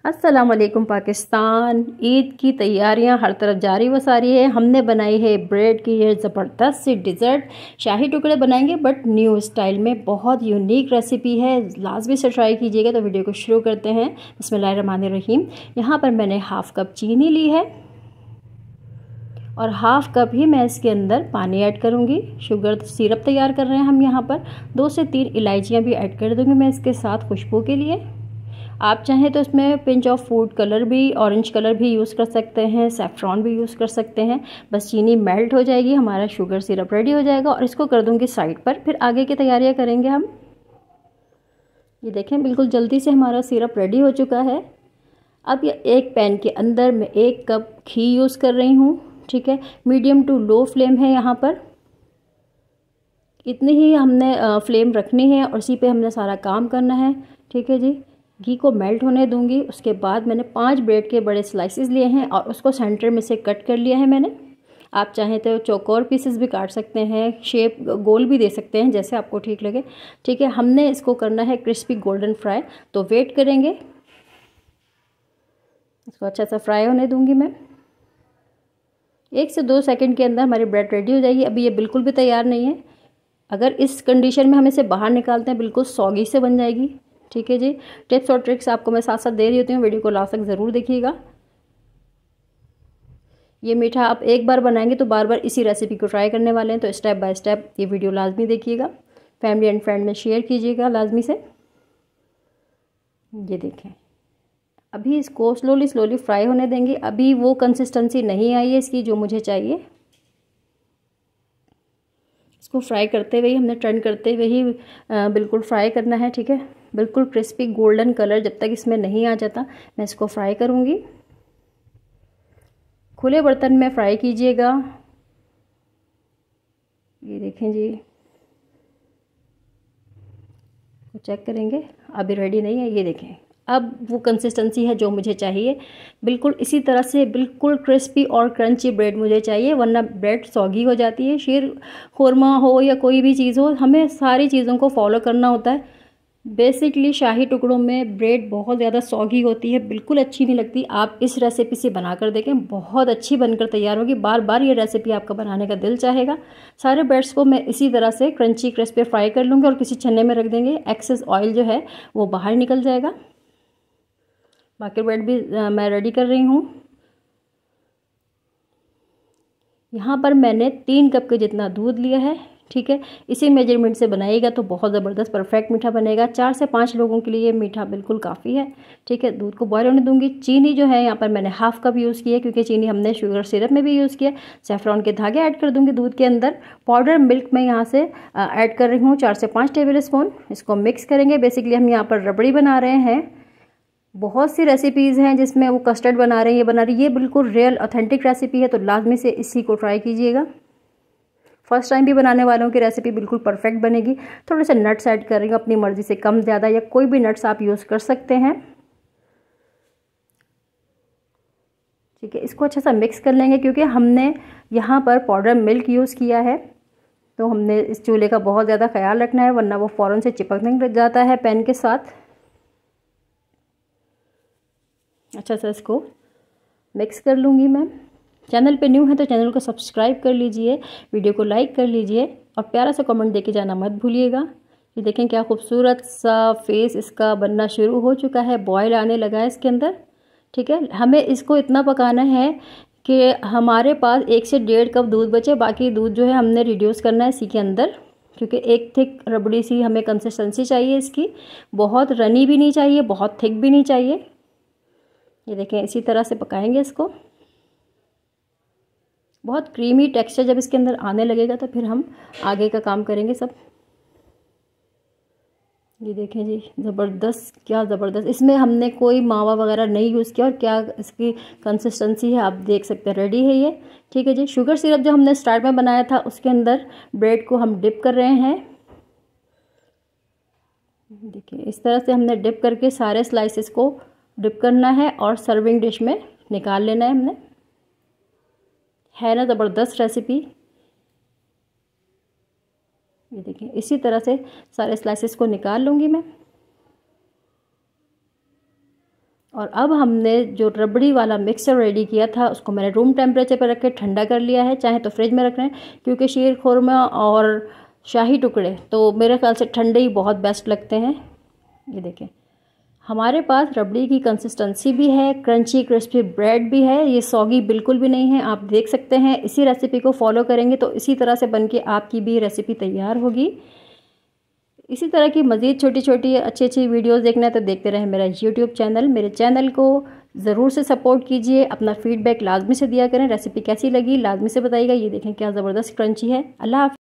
अस्सलाम वालेकुम पाकिस्तान। ईद की तैयारियां हर तरफ जारी व सारी है। हमने बनाई है ब्रेड की ये ज़बरदस्त सी डिज़र्ट। शाही टुकड़े बनाएंगे बट न्यू स्टाइल में, बहुत यूनिक रेसिपी है, लाजमी से ट्राई कीजिएगा। तो वीडियो को शुरू करते हैं। बिस्मिल्लाहिर्रहमानिर्रहीम। यहाँ पर मैंने हाफ़ कप चीनी ली है और हाफ़ कप ही मैं इसके अंदर पानी ऐड करूँगी। शुगर सिरप तैयार कर रहे हैं हम यहाँ पर। 2 से 3 इलायचियाँ भी ऐड कर दूँगी मैं इसके साथ खुशबू के लिए। आप चाहें तो इसमें पिंच ऑफ फूड कलर भी, ऑरेंज कलर भी यूज़ कर सकते हैं, सैफ़्रॉन भी यूज़ कर सकते हैं। बस चीनी मेल्ट हो जाएगी, हमारा शुगर सिरप रेडी हो जाएगा और इसको कर दूँगी साइड पर। फिर आगे की तैयारियां करेंगे हम। ये देखें बिल्कुल जल्दी से हमारा सिरप रेडी हो चुका है। अब ये एक पैन के अंदर मैं 1 कप घी यूज़ कर रही हूँ। ठीक है, मीडियम टू लो फ्लेम है यहाँ पर। इतनी ही हमने फ्लेम रखनी है और इसी पे हमने सारा काम करना है। ठीक है जी, घी को मेल्ट होने दूंगी। उसके बाद मैंने 5 ब्रेड के बड़े स्लाइसेस लिए हैं और उसको सेंटर में से कट कर लिया है मैंने। आप चाहें तो चौकोर पीसेस भी काट सकते हैं, शेप गोल भी दे सकते हैं, जैसे आपको ठीक लगे। ठीक है, हमने इसको करना है क्रिस्पी गोल्डन फ्राई, तो वेट करेंगे। इसको अच्छा सा फ्राई होने दूंगी मैं। 1 से 2 सेकंड के अंदर हमारी ब्रेड रेडी हो जाएगी। अभी ये बिल्कुल भी तैयार नहीं है। अगर इस कंडीशन में हम इसे बाहर निकालते हैं, बिल्कुल सॉगी से बन जाएगी। ठीक है जी, टिप्स और ट्रिक्स आपको मैं साथ साथ दे रही होती हूँ, वीडियो को लास्ट तक ज़रूर देखिएगा। ये मीठा आप एक बार बनाएंगे तो बार बार इसी रेसिपी को ट्राई करने वाले हैं, तो स्टेप बाय स्टेप ये वीडियो लाजमी देखिएगा। फैमिली एंड फ्रेंड में शेयर कीजिएगा लाजमी से। ये देखें, अभी इसको स्लोली फ्राई होने देंगे। अभी वो कंसिस्टेंसी नहीं आई है इसकी जो मुझे चाहिए। इसको फ्राई करते हुए ही, हमने टर्न करते हुए ही बिल्कुल फ्राई करना है। ठीक है, बिल्कुल क्रिस्पी गोल्डन कलर जब तक इसमें नहीं आ जाता मैं इसको फ्राई करूँगी। खुले बर्तन में फ्राई कीजिएगा। ये देखें जी, चेक करेंगे, अभी रेडी नहीं है। ये देखें, अब वो कंसिस्टेंसी है जो मुझे चाहिए। बिल्कुल इसी तरह से बिल्कुल क्रिस्पी और क्रंची ब्रेड मुझे चाहिए, वरना ब्रेड सॉगी हो जाती है। शीर खुरमा हो या कोई भी चीज़ हो, हमें सारी चीज़ों को फॉलो करना होता है। बेसिकली शाही टुकड़ों में ब्रेड बहुत ज़्यादा सॉगी होती है, बिल्कुल अच्छी नहीं लगती। आप इस रेसिपी से बनाकर देखें, बहुत अच्छी बनकर तैयार होगी। बार बार ये रेसिपी आपका बनाने का दिल चाहेगा। सारे ब्रेड्स को मैं इसी तरह से क्रंची क्रिस्पी फ्राई कर लूँगी और किसी छन्ने में रख देंगे। एक्सेस ऑयल जो है वो बाहर निकल जाएगा। बाकी ब्रेड भी मैं रेडी कर रही हूँ। यहाँ पर मैंने 3 कप के जितना दूध लिया है। ठीक है, इसी मेजरमेंट से बनाइएगा तो बहुत ज़बरदस्त परफेक्ट मीठा बनेगा। 4 से 5 लोगों के लिए मीठा बिल्कुल काफ़ी है। ठीक है, दूध को बॉयल होने दूंगी। चीनी जो है यहाँ पर मैंने हाफ़ कप यूज़ की है, क्योंकि चीनी हमने शुगर सिरप में भी यूज़ किया। सैफ़्रॉन के धागे ऐड कर दूंगी दूध के अंदर। पाउडर मिल्क में यहाँ से ऐड कर रही हूँ 4 से 5 टेबल स्पून। इसको मिक्स करेंगे। बेसिकली हम यहाँ पर रबड़ी बना रहे हैं। बहुत सी रेसिपीज़ हैं जिसमें वो कस्टर्ड बना रहे हैं, ये बना रही है। ये बिल्कुल रियल ऑथेंटिक रेसिपी है, तो लाजमी से इसी को ट्राई कीजिएगा। फर्स्ट टाइम भी बनाने वालों की रेसिपी बिल्कुल परफेक्ट बनेगी। थोड़े से नट्स ऐड कर रही हूँ अपनी मर्ज़ी से, कम ज़्यादा या कोई भी नट्स आप यूज़ कर सकते हैं। ठीक है, इसको अच्छा सा मिक्स कर लेंगे। क्योंकि हमने यहाँ पर पाउडर मिल्क यूज़ किया है, तो हमने इस चूल्हे का बहुत ज़्यादा ख्याल रखना है, वरना वो फ़ौरन से चिपकने लग जाता है पैन के साथ। अच्छा सा इसको मिक्स कर लूँगी मैं। चैनल पे न्यू है तो चैनल को सब्सक्राइब कर लीजिए, वीडियो को लाइक कर लीजिए और प्यारा सा कमेंट देके जाना मत भूलिएगा। ये देखें क्या खूबसूरत सा फेस इसका बनना शुरू हो चुका है, बॉयल आने लगा है इसके अंदर। ठीक है, हमें इसको इतना पकाना है कि हमारे पास 1 से 1.5 कप दूध बचे। बाकी दूध जो है हमने रिड्यूस करना है इसी के अंदर, क्योंकि एक थिक रबड़ी सी हमें कंसिस्टेंसी चाहिए इसकी। बहुत रनी भी नहीं चाहिए, बहुत थिक भी नहीं चाहिए। ये देखें, इसी तरह से पकाएंगे इसको। बहुत क्रीमी टेक्सचर जब इसके अंदर आने लगेगा तो फिर हम आगे का काम करेंगे सब। ये देखें जी, ज़बरदस्त, क्या ज़बरदस्त। इसमें हमने कोई मावा वगैरह नहीं यूज़ किया और क्या इसकी कंसिस्टेंसी है आप देख सकते हैं, रेडी है ये। ठीक है जी, शुगर सिरप जो हमने स्टार्ट में बनाया था उसके अंदर ब्रेड को हम डिप कर रहे हैं। देखिए, इस तरह से हमने डिप करके सारे स्लाइसेस को डिप करना है और सर्विंग डिश में निकाल लेना है हमने। है ना ज़बरदस्त रेसिपी। ये देखिए, इसी तरह से सारे स्लाइसेस को निकाल लूँगी मैं। और अब हमने जो रबड़ी वाला मिक्सचर रेडी किया था उसको मैंने रूम टेम्परेचर पर रख के ठंडा कर लिया है, चाहे तो फ्रिज में रख रहे हैं, क्योंकि शीर खुरमा और शाही टुकड़े तो मेरे ख्याल से ठंडे ही बहुत बेस्ट लगते हैं। ये देखें हमारे पास रबड़ी की कंसिस्टेंसी भी है, क्रंची क्रिस्पी ब्रेड भी है, ये सॉगी बिल्कुल भी नहीं है। आप देख सकते हैं इसी रेसिपी को फॉलो करेंगे तो इसी तरह से बनके आपकी भी रेसिपी तैयार होगी। इसी तरह की मज़ीद छोटी छोटी अच्छी अच्छी वीडियोस देखना है तो देखते रहें मेरा यूट्यूब चैनल। मेरे चैनल को ज़रूर से सपोर्ट कीजिए, अपना फीडबैक लाजमी से दिया करें, रेसिपी कैसी लगी लाजमी से बताइएगा। ये देखें क्या ज़बरदस्त क्रंची है। अल्लाह हाफ़िज़।